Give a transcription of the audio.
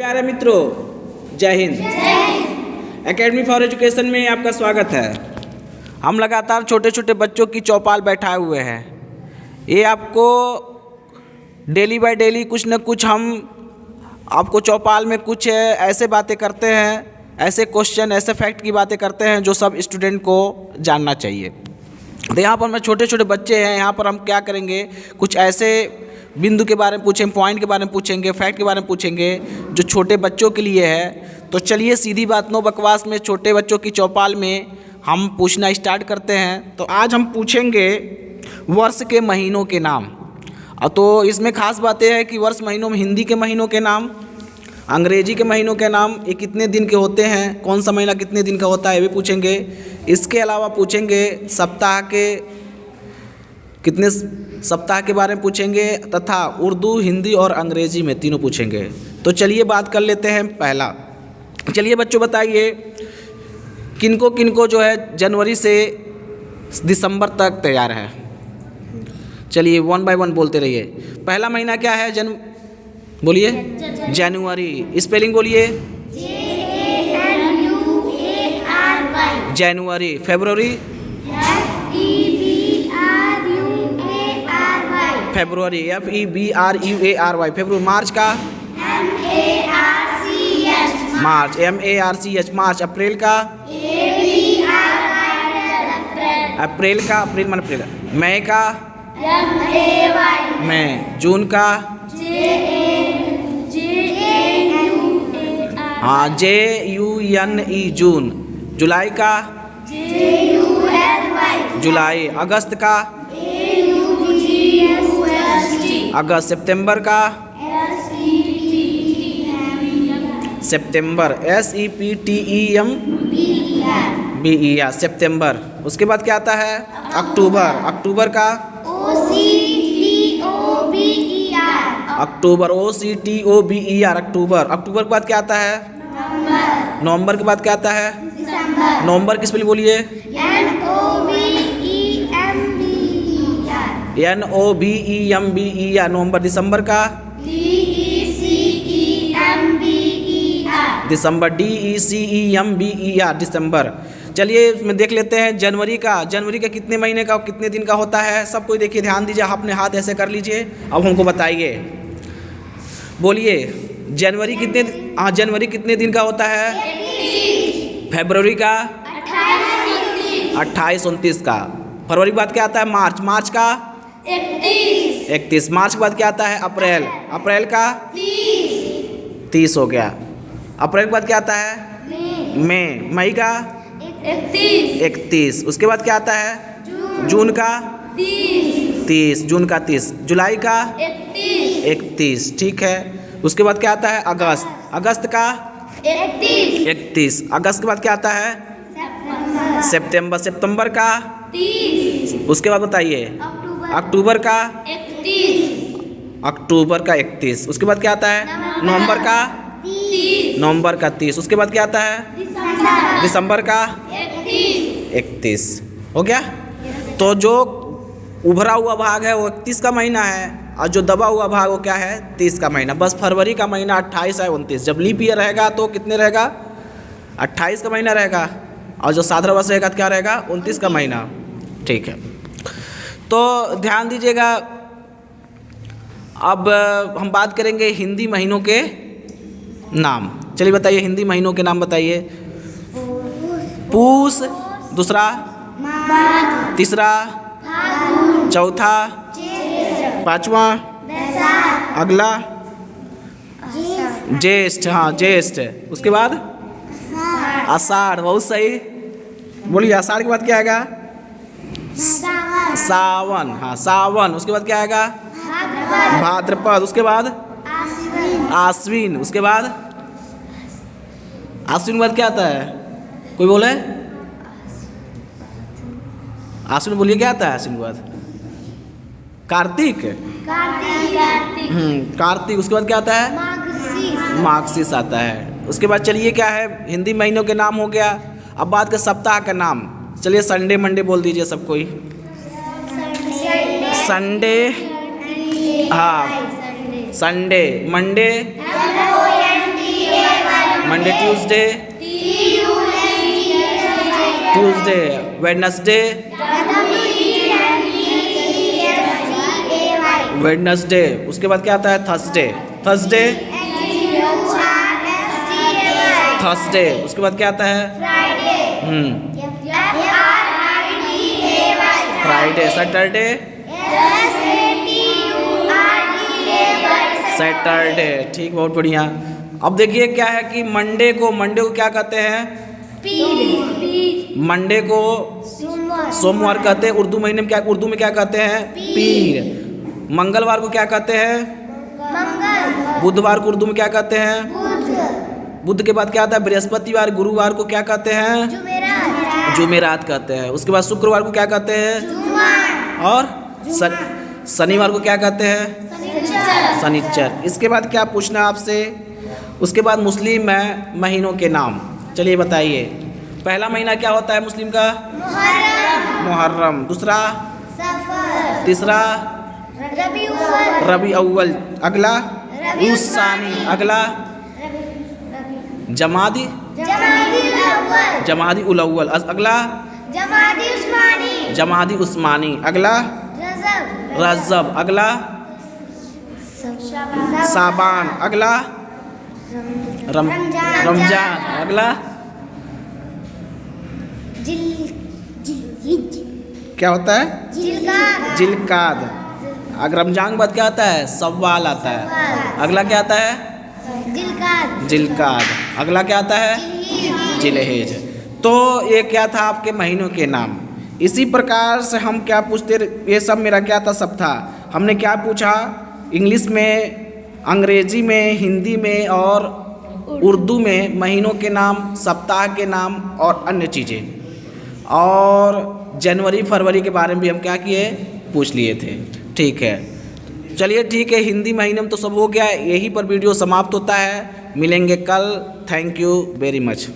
प्यारे मित्रों, जय हिंद। एकेडमी फॉर एजुकेशन में आपका स्वागत है। हम लगातार छोटे छोटे बच्चों की चौपाल बैठाए हुए हैं। ये आपको डेली बाय डेली कुछ न कुछ हम आपको चौपाल में कुछ ऐसे बातें करते हैं, ऐसे क्वेश्चन, ऐसे फैक्ट की बातें करते हैं जो सब स्टूडेंट को जानना चाहिए। तो यहाँ पर मैं छोटे छोटे बच्चे हैं, यहाँ पर हम क्या करेंगे, कुछ ऐसे बिंदु के बारे में पूछेंगे, पॉइंट के बारे में पूछेंगे, फैक्ट के बारे में पूछेंगे जो छोटे बच्चों के लिए है। तो चलिए सीधी बात, नो बकवास में छोटे बच्चों की चौपाल में हम पूछना स्टार्ट करते हैं। तो आज हम पूछेंगे वर्ष के महीनों के नाम। तो इसमें खास बात यह है कि वर्ष महीनों में हिंदी के महीनों के नाम, अंग्रेजी के महीनों के नाम, ये कितने दिन के होते हैं, कौन सा महीना कितने दिन का होता है, ये भी पूछेंगे। इसके अलावा पूछेंगे सप्ताह के कितने सप्ताह के बारे में पूछेंगे, तथा उर्दू, हिंदी और अंग्रेजी में तीनों पूछेंगे। तो चलिए बात कर लेते हैं। पहला, चलिए बच्चों बताइए किनको किनको जो है जनवरी से दिसंबर तक तैयार है। चलिए वन बाय वन बोलते रहिए। पहला महीना क्या है? बोलिए। जनवरी। स्पेलिंग बोलिए। जनवरी। फरवरी। फरवरी। FEBRUARY। फरवरी। मार्च का मार्च, MARCH मार्च। अप्रैल का अप्रैल का अप्रैल मान अप्रैल। मई का मई। जून का हाँ JUNE जून। जुलाई का जुलाई। अगस्त का अगस्त। सितंबर का सितंबर। SEPTEMBER सितंबर। उसके बाद क्या आता है? अक्टूबर। अक्टूबर का अक्टूबर OCTOBER अक्टूबर। अक्टूबर के बाद क्या आता है? नवंबर के बाद क्या आता है? नवंबर की स्पेलिंग बोलिए। NOVEMBER नवंबर। दिसंबर का दिसंबर। DECEMBER दिसंबर। चलिए इसमें देख लेते हैं जनवरी का। जनवरी का कितने महीने का और कितने दिन का होता है? सब कोई देखिए, ध्यान दीजिए, अपने हाथ ऐसे कर लीजिए। अब हमको बताइए, बोलिए जनवरी कितने जनवरी कितने दिन का होता है? फरवरी का 28-29 का। फरवरी के बाद क्या आता है? मार्च। मार्च का 31। मार्च के बाद क्या आता है? अप्रैल। अप्रैल का 30 हो गया। अप्रैल के बाद क्या आता है? मई। मई का 31। उसके बाद क्या आता है? जून का 30। जून का 30। जुलाई का 31। ठीक है। उसके बाद क्या आता है? अगस्त। अगस्त का 31। अगस्त के बाद क्या आता है? सितंबर। सितंबर का 30। उसके बाद बताइए। अक्टूबर का 31। अक्टूबर का 31। उसके बाद क्या आता है? नवंबर का 30। नवंबर का 30। उसके बाद क्या आता है? दिसंबर का 31। हो गया। तो जो उभरा हुआ भाग है वो 31 का महीना है, और जो दबा हुआ भाग वो क्या है? 30 का महीना। बस फरवरी का महीना 28 है 29। जब लीप ईयर रहेगा तो कितने रहेगा? 28 का महीना रहेगा, और जो साधारण वर्ष रहेगा तो क्या रहेगा? 29 का महीना। ठीक है, तो ध्यान दीजिएगा। अब हम बात करेंगे हिंदी महीनों के नाम। चलिए बताइए हिंदी महीनों के नाम बताइए। पूस। दूसरा। तीसरा। चौथा। पांचवा। अगला ज्येष्ठ। हाँ ज्येष्ठ। उसके बाद आषाढ़। बहुत सही, बोलिए। आषाढ़ के बाद क्या आएगा? सावन। हाँ सावन। उसके बाद क्या आएगा? भाद्रपद। उसके बाद आश्विन। उसके बाद आश्विन के बाद क्या आता है? कोई बोले? आश्विन बोलिए, क्या आता है आश्विन के बाद? कार्तिक। कार्तिक। उसके बाद क्या आता है? मार्गशीर्ष आता है। उसके बाद चलिए क्या है, हिंदी महीनों के नाम हो गया। अब बात कर सप्ताह का नाम। चलिए संडे मंडे बोल दीजिए सब कोई। संडे। हाँ Sunday. Monday Monday Tuesday, Tuesday Wednesday, Wednesday. उसके बाद क्या आता है? Thursday, Thursday, Thursday. उसके बाद क्या आता है? Friday, Saturday, Saturday. ठीक, बहुत बढ़िया। अब देखिए क्या है कि मंडे को क्या कहते हैं? मंडे को सोमवार कहते हैं। उर्दू में क्या कहते हैं? पीर। मंगलवार को क्या कहते हैं? बुधवार को उर्दू में क्या कहते हैं? बुध के बाद क्या आता है? बृहस्पतिवार। गुरुवार को क्या कहते हैं? जुमेरात कहते हैं। उसके बाद शुक्रवार को क्या कहते हैं? और शनिवार को क्या कहते हैं? शनिचर। इसके बाद क्या पूछना आपसे? उसके बाद मुस्लिम महीनों के नाम। चलिए बताइए। पहला महीना क्या होता है मुस्लिम का? मुहर्रम। दूसरा? तीसरा? रबी अव्वल। अगला? रबीउस्सानी। अगला? जमादी उल अव्वल। अगला? जमादी उस्मानी। अगला? रजब। अगला? साबान। अगला? रमजान। अगला? क्या होता है? जिलकाद। अगर रमजान के बाद क्या आता है? सव्वाल आता है। अगला क्या आता है? जिलकाद। अगला क्या आता है? जिलहिज। तो ये क्या था? आपके महीनों के नाम। इसी प्रकार से हम क्या पूछते? ये सब मेरा क्या था? सब था। हमने क्या पूछा? इंग्लिश में, अंग्रेजी में, हिंदी में और उर्दू में महीनों के नाम, सप्ताह के नाम और अन्य चीज़ें। और जनवरी फरवरी के बारे में भी हम क्या किए? पूछ लिए थे। ठीक है, चलिए ठीक है। हिंदी महीने में तो सब हो गया। यहीं पर वीडियो समाप्त होता है। मिलेंगे कल। Thank you very much.